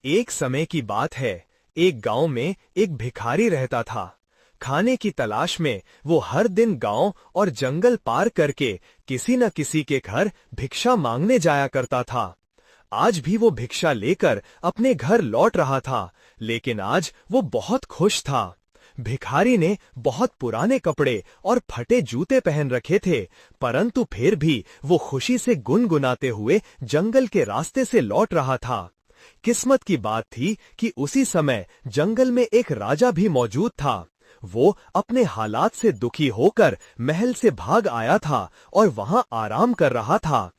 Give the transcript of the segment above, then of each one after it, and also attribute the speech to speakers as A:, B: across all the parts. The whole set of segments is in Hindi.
A: एक समय की बात है। एक गांव में एक भिखारी रहता था। खाने की तलाश में वो हर दिन गांव और जंगल पार करके किसी न किसी के घर भिक्षा मांगने जाया करता था। आज भी वो भिक्षा लेकर अपने घर लौट रहा था, लेकिन आज वो बहुत खुश था। भिखारी ने बहुत पुराने कपड़े और फटे जूते पहन रखे थे, परंतु फिर भी वो खुशी से गुनगुनाते हुए जंगल के रास्ते से लौट रहा था। किस्मत की बात थी कि उसी समय जंगल में एक राजा भी मौजूद था। वो अपने हालात से दुखी होकर महल से भाग आया था और वहां आराम कर रहा था।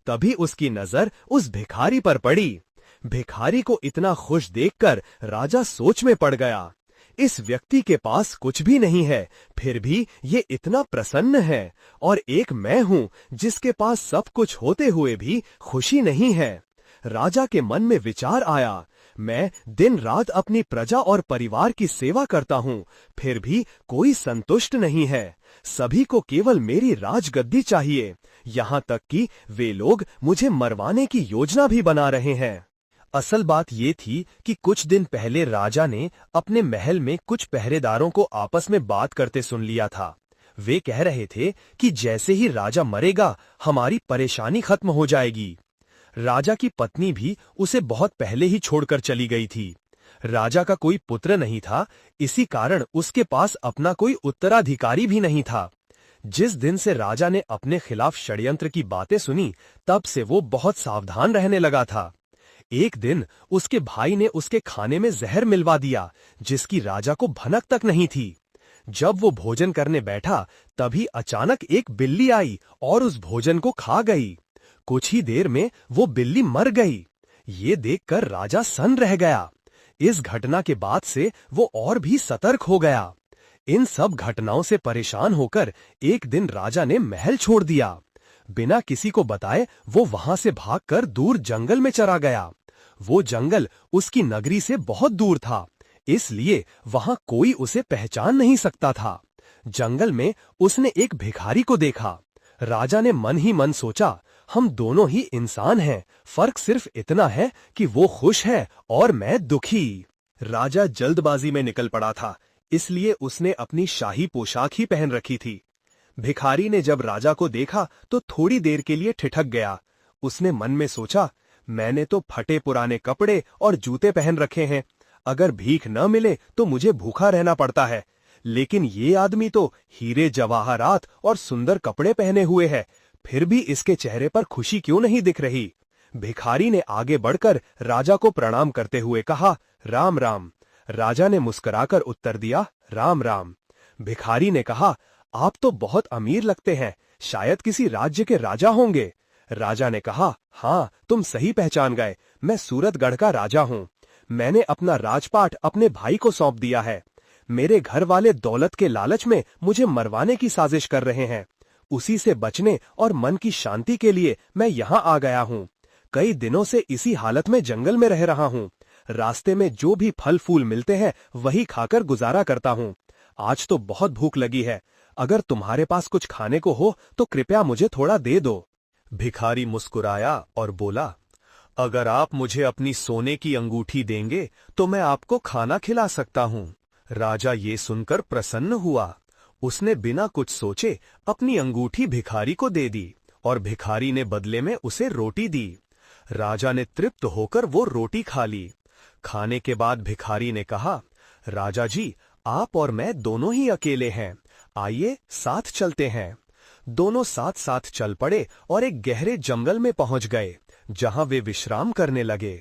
A: तभी उसकी नजर उस भिखारी पर पड़ी। भिखारी को इतना खुश देखकर राजा सोच में पड़ गया। इस व्यक्ति के पास कुछ भी नहीं है, फिर भी ये इतना प्रसन्न है, और एक मैं हूं जिसके पास सब कुछ होते हुए भी खुशी नहीं है। राजा के मन में विचार आया, मैं दिन रात अपनी प्रजा और परिवार की सेवा करता हूँ, फिर भी कोई संतुष्ट नहीं है। सभी को केवल मेरी राजगद्दी चाहिए, यहाँ तक कि वे लोग मुझे मरवाने की योजना भी बना रहे हैं। असल बात ये थी कि कुछ दिन पहले राजा ने अपने महल में कुछ पहरेदारों को आपस में बात करते सुन लिया था। वे कह रहे थे कि जैसे ही राजा मरेगा, हमारी परेशानी खत्म हो जाएगी। राजा की पत्नी भी उसे बहुत पहले ही छोड़कर चली गई थी। राजा का कोई पुत्र नहीं था, इसी कारण उसके पास अपना कोई उत्तराधिकारी भी नहीं था। जिस दिन से राजा ने अपने खिलाफ षड्यंत्र की बातें सुनी, तब से वो बहुत सावधान रहने लगा था। एक दिन उसके भाई ने उसके खाने में जहर मिलवा दिया, जिसकी राजा को भनक तक नहीं थी। जब वो भोजन करने बैठा, तभी अचानक एक बिल्ली आई और उस भोजन को खा गई। कुछ ही देर में वो बिल्ली मर गई। ये देखकर राजा सन्न रह गया। इस घटना के बाद से वो और भी सतर्क हो गया। इन सब घटनाओं से परेशान होकर एक दिन राजा ने महल छोड़ दिया। बिना किसी को बताए वो वहां से भागकर दूर जंगल में चला गया। वो जंगल उसकी नगरी से बहुत दूर था, इसलिए वहां कोई उसे पहचान नहीं सकता था। जंगल में उसने एक भिखारी को देखा। राजा ने मन ही मन सोचा, हम दोनों ही इंसान हैं, फर्क सिर्फ इतना है कि वो खुश है और मैं दुखी। राजा जल्दबाजी में निकल पड़ा था, इसलिए उसने अपनी शाही पोशाक ही पहन रखी थी। भिखारी ने जब राजा को देखा तो थोड़ी देर के लिए ठिठक गया। उसने मन में सोचा, मैंने तो फटे पुराने कपड़े और जूते पहन रखे हैं, अगर भीख न मिले तो मुझे भूखा रहना पड़ता है। लेकिन ये आदमी तो हीरे जवाहरात और सुंदर कपड़े पहने हुए है, फिर भी इसके चेहरे पर खुशी क्यों नहीं दिख रही। भिखारी ने आगे बढ़कर राजा को प्रणाम करते हुए कहा, राम राम। राजा ने मुस्कुराकर उत्तर दिया, राम राम। भिखारी ने कहा, आप तो बहुत अमीर लगते हैं, शायद किसी राज्य के राजा होंगे। राजा ने कहा, हाँ, तुम सही पहचान गए, मैं सूरतगढ़ का राजा हूँ। मैंने अपना राजपाट अपने भाई को सौंप दिया है। मेरे घर वाले दौलत के लालच में मुझे मरवाने की साजिश कर रहे हैं। उसी से बचने और मन की शांति के लिए मैं यहाँ आ गया हूँ। कई दिनों से इसी हालत में जंगल में रह रहा हूँ। रास्ते में जो भी फल फूल मिलते हैं वही खाकर गुजारा करता हूँ। आज तो बहुत भूख लगी है, अगर तुम्हारे पास कुछ खाने को हो तो कृपया मुझे थोड़ा दे दो। भिखारी मुस्कुराया और बोला, अगर आप मुझे अपनी सोने की अंगूठी देंगे तो मैं आपको खाना खिला सकता हूँ। राजा ये सुनकर प्रसन्न हुआ। उसने बिना कुछ सोचे अपनी अंगूठी भिखारी को दे दी और भिखारी ने बदले में उसे रोटी दी। राजा ने तृप्त होकर वो रोटी खा ली। खाने के बाद भिखारी ने कहा, राजा जी, आप और मैं दोनों ही अकेले हैं, आइए साथ चलते हैं। दोनों साथ साथ चल पड़े और एक गहरे जंगल में पहुंच गए, जहां वे विश्राम करने लगे।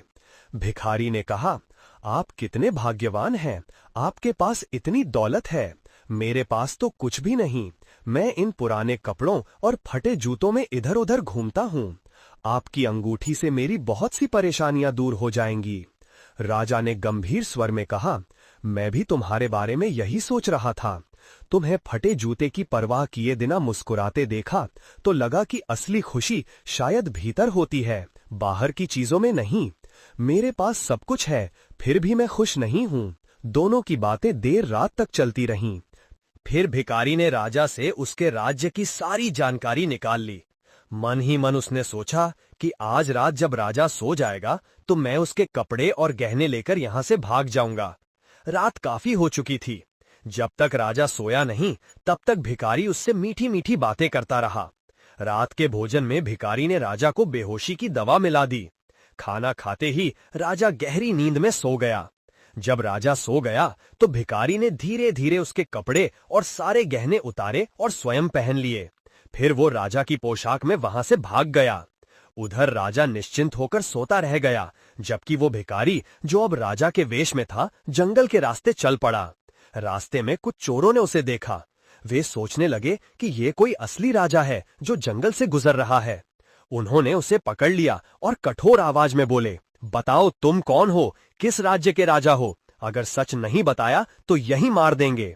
A: भिखारी ने कहा, आप कितने भाग्यवान हैं, आपके पास इतनी दौलत है, मेरे पास तो कुछ भी नहीं। मैं इन पुराने कपड़ों और फटे जूतों में इधर उधर घूमता हूँ। आपकी अंगूठी से मेरी बहुत सी परेशानियां दूर हो जाएंगी। राजा ने गंभीर स्वर में कहा, मैं भी तुम्हारे बारे में यही सोच रहा था। तुम्हें फटे जूते की परवाह किए बिना मुस्कुराते देखा तो लगा कि असली खुशी शायद भीतर होती है, बाहर की चीजों में नहीं। मेरे पास सब कुछ है, फिर भी मैं खुश नहीं हूँ। दोनों की बातें देर रात तक चलती रहीं। फिर भिखारी ने राजा से उसके राज्य की सारी जानकारी निकाल ली। मन ही मन उसने सोचा कि आज रात जब राजा सो जाएगा तो मैं उसके कपड़े और गहने लेकर यहां से भाग जाऊंगा। रात काफी हो चुकी थी। जब तक राजा सोया नहीं तब तक भिखारी उससे मीठी मीठी बातें करता रहा। रात के भोजन में भिखारी ने राजा को बेहोशी की दवा मिला दी। खाना खाते ही राजा गहरी नींद में सो गया। जब राजा सो गया तो भिखारी ने धीरे धीरे उसके कपड़े और सारे गहने उतारे और स्वयं पहन लिए। फिर वो राजा की पोशाक में वहां से भाग गया। उधर राजा निश्चिंत होकर सोता रह गया, जबकि वो भिखारी जो अब राजा के वेश में था जंगल के रास्ते चल पड़ा। रास्ते में कुछ चोरों ने उसे देखा। वे सोचने लगे कि ये कोई असली राजा है जो जंगल से गुजर रहा है। उन्होंने उसे पकड़ लिया और कठोर आवाज में बोले, बताओ तुम कौन हो, किस राज्य के राजा हो? अगर सच नहीं बताया तो यहीं मार देंगे।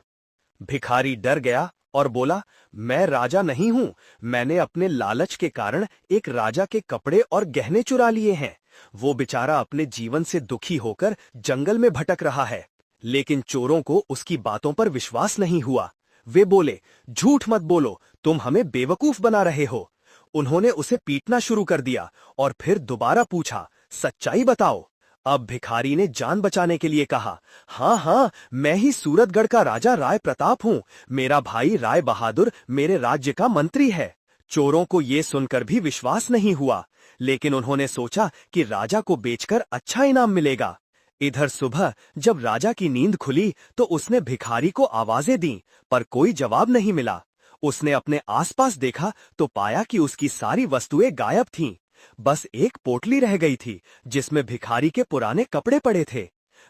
A: भिखारी डर गया और बोला, मैं राजा नहीं हूं। मैंने अपने लालच के कारण एक राजा के कपड़े और गहने चुरा लिए हैं। वो बेचारा अपने जीवन से दुखी होकर जंगल में भटक रहा है। लेकिन चोरों को उसकी बातों पर विश्वास नहीं हुआ। वे बोले, झूठ मत बोलो, तुम हमें बेवकूफ बना रहे हो। उन्होंने उसे पीटना शुरू कर दिया और फिर दोबारा पूछा, सच्चाई बताओ। अब भिखारी ने जान बचाने के लिए कहा, हाँ हाँ, मैं ही सूरतगढ़ का राजा राय प्रताप हूँ। मेरा भाई राय बहादुर मेरे राज्य का मंत्री है। चोरों को ये सुनकर भी विश्वास नहीं हुआ, लेकिन उन्होंने सोचा कि राजा को बेचकर अच्छा इनाम मिलेगा। इधर सुबह जब राजा की नींद खुली तो उसने भिखारी को आवाजें दी, पर कोई जवाब नहीं मिला। उसने अपने आसपास देखा तो पाया कि उसकी सारी वस्तुएं गायब थीं। बस एक पोटली रह गई थी जिसमें भिखारी के पुराने कपड़े पड़े थे।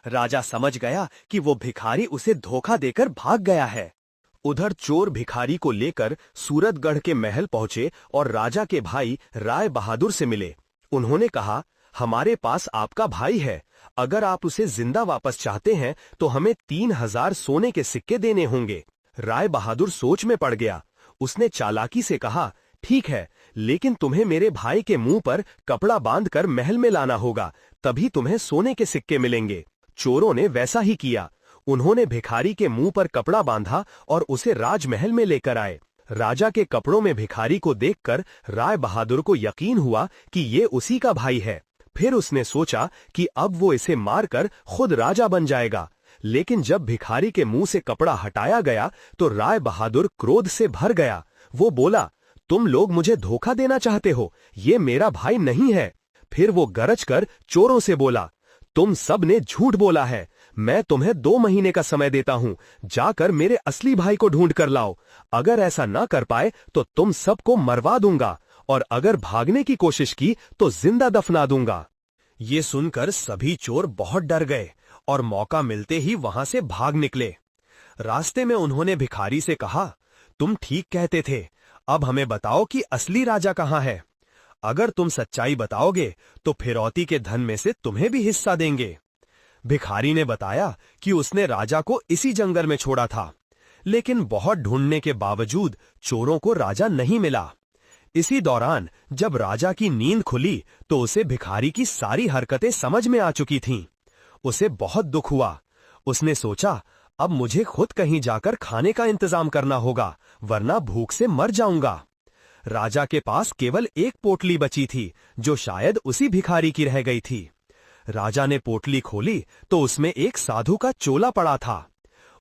A: राजा समझ गया कि वो भिखारी उसे धोखा देकर भाग गया है। उधर चोर भिखारी को लेकर सूरतगढ़ के महल पहुंचे और राजा के भाई राय बहादुर से मिले। उन्होंने कहा, हमारे पास आपका भाई है। अगर आप उसे जिंदा वापस चाहते हैं तो हमें 3000 सोने के सिक्के देने होंगे। राय बहादुर सोच में पड़ गया। उसने चालाकी से कहा, ठीक है, लेकिन तुम्हें मेरे भाई के मुंह पर कपड़ा बांधकर महल में लाना होगा, तभी तुम्हें सोने के सिक्के मिलेंगे। चोरों ने वैसा ही किया। उन्होंने भिखारी के मुंह पर कपड़ा बांधा और उसे राजमहल में लेकर आए। राजा के कपड़ों में भिखारी को देखकर राय बहादुर को यकीन हुआ कि ये उसी का भाई है। फिर उसने सोचा कि अब वो इसे मारकर खुद राजा बन जाएगा। लेकिन जब भिखारी के मुंह से कपड़ा हटाया गया तो राय बहादुर क्रोध से भर गया। वो बोला, तुम लोग मुझे धोखा देना चाहते हो, ये मेरा भाई नहीं है। फिर वो गरज कर चोरों से बोला, तुम सब ने झूठ बोला है। मैं तुम्हें 2 महीने का समय देता हूं, जाकर मेरे असली भाई को ढूंढ कर लाओ। अगर ऐसा ना कर पाए तो तुम सबको मरवा दूंगा, और अगर भागने की कोशिश की तो जिंदा दफना दूंगा। ये सुनकर सभी चोर बहुत डर गए और मौका मिलते ही वहां से भाग निकले। रास्ते में उन्होंने भिखारी से कहा, तुम ठीक कहते थे, अब हमें बताओ कि असली राजा कहाँ है। अगर तुम सच्चाई बताओगे तो फिरौती के धन में से तुम्हें भी हिस्सा देंगे। भिखारी ने बताया कि उसने राजा को इसी जंगल में छोड़ा था, लेकिन बहुत ढूंढने के बावजूद चोरों को राजा नहीं मिला। इसी दौरान जब राजा की नींद खुली तो उसे भिखारी की सारी हरकतें समझ में आ चुकी थीं। उसे बहुत दुख हुआ। उसने सोचा, अब मुझे खुद कहीं जाकर खाने का इंतजाम करना होगा, वरना भूख से मर जाऊंगा। राजा के पास केवल एक पोटली बची थी जो शायद उसी भिखारी की रह गई थी। राजा ने पोटली खोली तो उसमें एक साधु का चोला पड़ा था।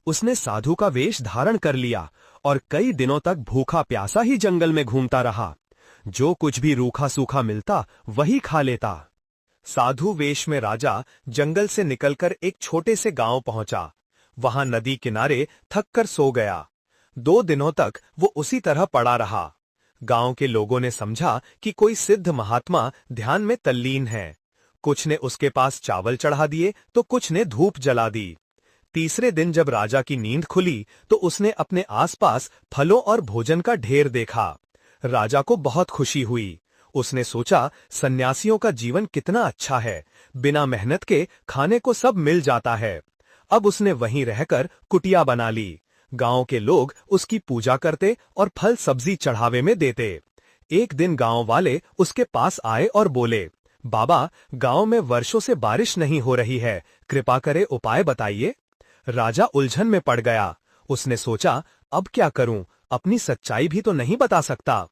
A: उसने साधु का वेश धारण कर लिया और कई दिनों तक भूखा प्यासा ही जंगल में घूमता रहा। जो कुछ भी रूखा सूखा मिलता वही खा लेता। साधु वेश में राजा जंगल से निकलकर एक छोटे से गांव पहुंचा। वहां नदी किनारे थककर सो गया। 2 दिनों तक वो उसी तरह पड़ा रहा। गांव के लोगों ने समझा कि कोई सिद्ध महात्मा ध्यान में तल्लीन है। कुछ ने उसके पास चावल चढ़ा दिए तो कुछ ने धूप जला दी। तीसरे दिन जब राजा की नींद खुली तो उसने अपने आसपास फलों और भोजन का ढेर देखा। राजा को बहुत खुशी हुई। उसने सोचा, सन्यासियों का जीवन कितना अच्छा है, बिना मेहनत के खाने को सब मिल जाता है। अब उसने वहीं रहकर कुटिया बना ली। गांव के लोग उसकी पूजा करते और फल सब्जी चढ़ावे में देते। एक दिन गांव वाले उसके पास आए और बोले, बाबा, गांव में वर्षों से बारिश नहीं हो रही है, कृपा करे उपाय बताइए। राजा उलझन में पड़ गया। उसने सोचा, अब क्या करूं, अपनी सच्चाई भी तो नहीं बता सकता।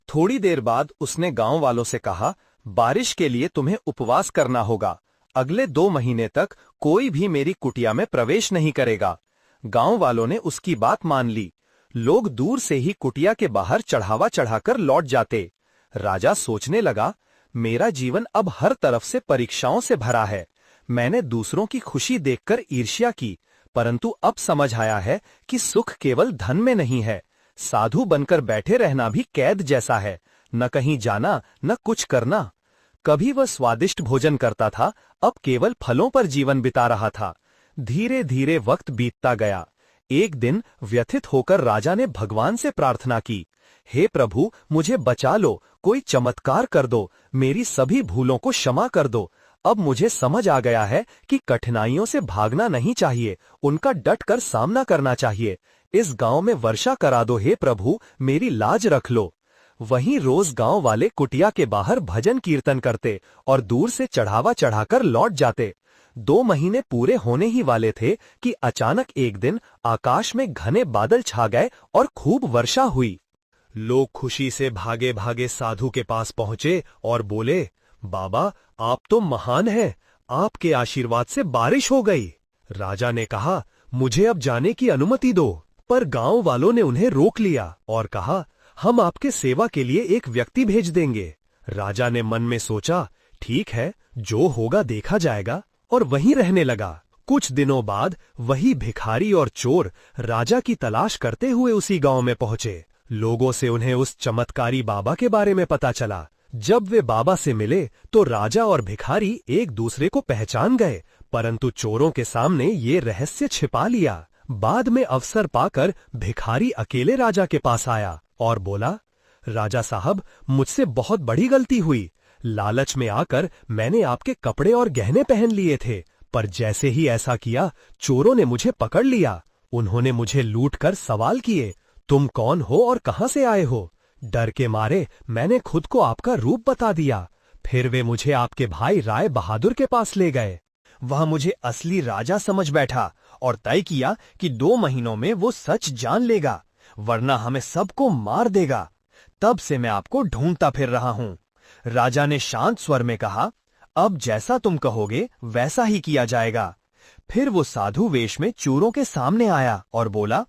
A: थोड़ी देर बाद उसने गांव वालों से कहा,
B: बारिश के लिए तुम्हें उपवास करना होगा। अगले 2 महीने तक कोई भी मेरी कुटिया में प्रवेश नहीं करेगा। गांव वालों ने उसकी बात मान ली। लोग दूर से ही कुटिया के बाहर चढ़ावा चढ़ाकर लौट जाते। राजा सोचने लगा, मेरा जीवन अब हर तरफ से परीक्षाओं से भरा है। मैंने दूसरों की खुशी देखकर ईर्ष्या की, परंतु अब समझ आया है कि सुख केवल धन में नहीं है। साधु बनकर बैठे रहना भी कैद जैसा है, न कहीं जाना न कुछ करना। कभी वह स्वादिष्ट भोजन करता था, अब केवल फलों पर जीवन बिता रहा था। धीरे धीरे वक्त बीतता गया। एक दिन व्यथित होकर राजा ने भगवान से प्रार्थना की, हे प्रभु, मुझे बचा लो, कोई चमत्कार कर दो, मेरी सभी भूलों को क्षमा कर दो। अब मुझे समझ आ गया है कि कठिनाइयों से भागना नहीं चाहिए, उनका डट कर सामना करना चाहिए। इस गांव में वर्षा करा दो हे प्रभु, मेरी लाज रख लो। वहीं रोज गांव वाले कुटिया के बाहर भजन कीर्तन करते और दूर से चढ़ावा चढ़ाकर लौट जाते। 2 महीने पूरे होने ही वाले थे कि अचानक एक दिन आकाश में घने बादल छा गए और खूब वर्षा हुई। लोग खुशी से भागे भागे साधु के पास पहुंचे और बोले, बाबा, आप तो महान हैं, आपके आशीर्वाद से बारिश हो गई। राजा ने कहा, मुझे अब जाने की अनुमति दो, पर गांव वालों ने उन्हें रोक लिया और कहा, हम आपके सेवा के लिए एक व्यक्ति भेज देंगे। राजा ने मन में सोचा, ठीक है, जो होगा देखा जाएगा, और वहीं रहने लगा। कुछ दिनों बाद वही भिखारी और चोर राजा की तलाश करते हुए उसी गांव में पहुंचे। लोगों से उन्हें उस चमत्कारी बाबा के बारे में पता चला। जब वे बाबा से मिले तो राजा और भिखारी एक दूसरे को पहचान गए, परंतु चोरों के सामने ये रहस्य छिपा लिया। बाद में अवसर पाकर भिखारी अकेले राजा के पास आया और बोला, राजा साहब, मुझसे बहुत बड़ी गलती हुई। लालच में आकर मैंने आपके कपड़े और गहने पहन लिए थे, पर जैसे ही ऐसा किया, चोरों ने मुझे पकड़ लिया। उन्होंने मुझे लूटकर सवाल किए, तुम कौन हो और कहां से आए हो? डर के मारे मैंने खुद को आपका रूप बता दिया। फिर वे मुझे आपके भाई राय बहादुर के पास ले गए। वह मुझे असली राजा समझ बैठा और तय किया कि 2 महीनों में वो सच जान लेगा, वरना हमें सबको मार देगा। तब से मैं आपको ढूंढता फिर रहा हूं। राजा ने शांत स्वर में कहा, अब जैसा तुम कहोगे वैसा ही किया जाएगा। फिर वो साधु वेश में चोरों के सामने आया और बोला,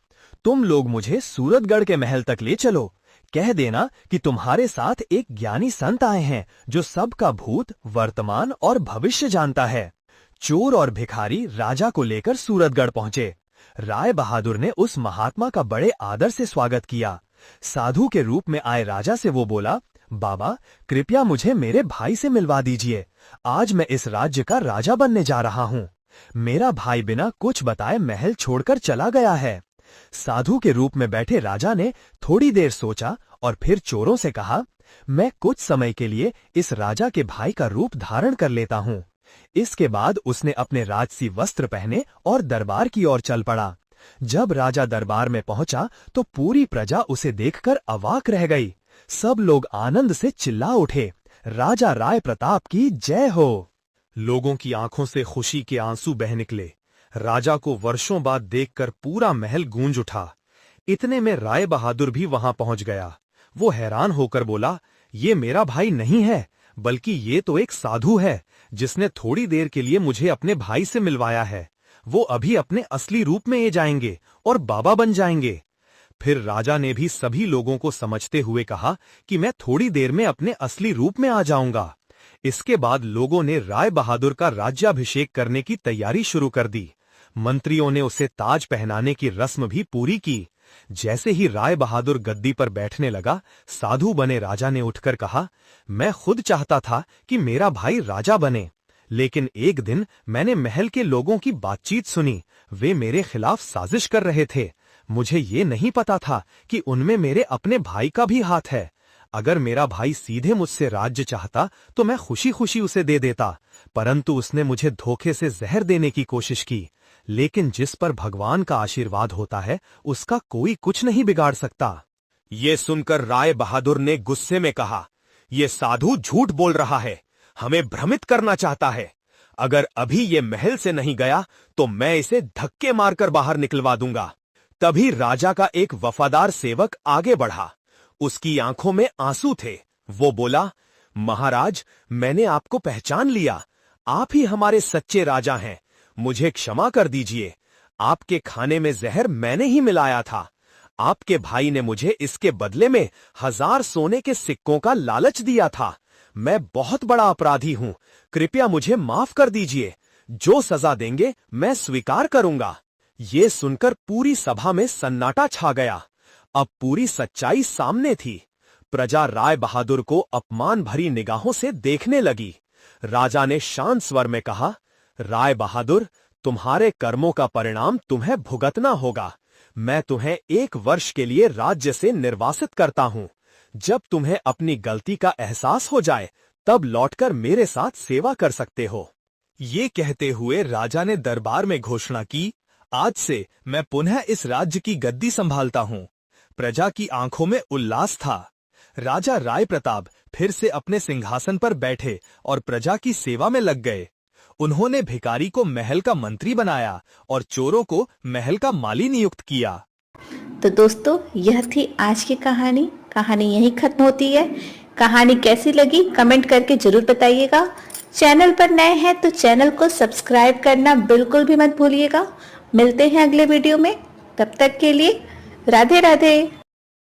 B: तुम लोग मुझे सूरतगढ़ के महल तक ले चलो। कह देना कि तुम्हारे साथ एक ज्ञानी संत आए हैं जो सबका भूत, वर्तमान और भविष्य जानता है। चोर और भिखारी राजा को लेकर सूरतगढ़ पहुंचे। राय बहादुर ने उस महात्मा का बड़े आदर से स्वागत किया। साधु के रूप में आए राजा से वो बोला, बाबा, कृपया मुझे मेरे भाई से मिलवा दीजिए। आज मैं इस राज्य का राजा बनने जा रहा हूँ। मेरा भाई बिना कुछ बताए महल छोड़कर चला गया है। साधु के रूप में बैठे राजा ने थोड़ी देर सोचा और फिर चोरों से कहा, मैं कुछ समय के लिए इस राजा के भाई का रूप धारण कर लेता हूँ। इसके बाद उसने अपने राजसी वस्त्र पहने और दरबार की ओर चल पड़ा। जब राजा दरबार में पहुंचा तो पूरी प्रजा उसे देखकर अवाक रह गई। सब लोग आनंद से चिल्ला उठे, राजा राय प्रताप की जय हो। लोगों की आंखों से खुशी के आंसू बह निकले। राजा को वर्षों बाद देखकर पूरा महल गूंज उठा। इतने में राय बहादुर भी वहां पहुंच गया। वो हैरान होकर बोला, ये मेरा भाई नहीं है, बल्कि ये तो एक साधु है जिसने थोड़ी देर के लिए मुझे अपने भाई से मिलवाया है। वो अभी अपने असली रूप में जाएंगे और बाबा बन जाएंगे। फिर राजा ने भी सभी लोगों को समझते हुए कहा कि मैं थोड़ी देर में अपने असली रूप में आ जाऊंगा। इसके बाद लोगों ने राय बहादुर का राज्याभिषेक करने की तैयारी शुरू कर दी। मंत्रियों ने उसे ताज पहनाने की रस्म भी पूरी की। जैसे ही राय बहादुर गद्दी पर बैठने लगा, साधु बने राजा ने उठकर कहा, मैं खुद चाहता था कि मेरा भाई राजा बने, लेकिन एक दिन मैंने महल के लोगों की बातचीत सुनी। वे मेरे खिलाफ साजिश कर रहे थे। मुझे ये नहीं पता था कि उनमें मेरे अपने भाई का भी हाथ है। अगर मेरा भाई सीधे मुझसे राज्य चाहता तो मैं खुशी खुशी उसे दे देता, परंतु उसने मुझे धोखे से जहर देने की कोशिश की। लेकिन जिस पर भगवान का आशीर्वाद होता है उसका कोई कुछ नहीं बिगाड़ सकता। ये सुनकर राय बहादुर ने गुस्से में कहा, ये साधु झूठ बोल रहा है, हमें भ्रमित करना चाहता है। अगर अभी ये महल से नहीं गया तो मैं इसे धक्के मारकर बाहर निकलवा दूंगा। तभी राजा का एक वफादार सेवक आगे बढ़ा। उसकी आंखों में आंसू थे। वो बोला,
A: महाराज, मैंने आपको पहचान लिया। आप ही हमारे सच्चे राजा हैं। मुझे क्षमा कर दीजिए। आपके खाने में जहर मैंने ही मिलाया था। आपके भाई ने मुझे इसके बदले में 1000 सोने के सिक्कों का लालच दिया था। मैं बहुत बड़ा अपराधी हूं। कृपया मुझे माफ कर दीजिए। जो सजा देंगे मैं स्वीकार करूंगा। ये सुनकर पूरी सभा में सन्नाटा छा गया। अब पूरी सच्चाई सामने थी। प्रजा राय बहादुर को अपमान भरी निगाहों से देखने लगी। राजा ने शांत स्वर में कहा, राय बहादुर, तुम्हारे कर्मों का परिणाम तुम्हें भुगतना होगा। मैं तुम्हें 1 वर्ष के लिए राज्य से निर्वासित करता हूं। जब तुम्हें अपनी गलती का एहसास हो जाए तब लौटकर मेरे साथ सेवा कर सकते हो। ये कहते हुए राजा ने दरबार में घोषणा की, आज से मैं पुनः इस राज्य की गद्दी संभालता हूं। प्रजा की आंखों में उल्लास था। राजा राय प्रताप फिर से अपने सिंहासन पर बैठे और प्रजा की सेवा में लग गए। उन्होंने भिखारी को महल का मंत्री बनाया और चोरों को महल का माली नियुक्त किया।
C: तो दोस्तों, यह थी आज की कहानी। कहानी यहीं खत्म होती है। कहानी कैसी लगी कमेंट करके जरूर बताइएगा। चैनल पर नए हैं तो चैनल को सब्सक्राइब करना बिल्कुल भी मत भूलिएगा। मिलते हैं अगले वीडियो में। तब तक के लिए राधे राधे।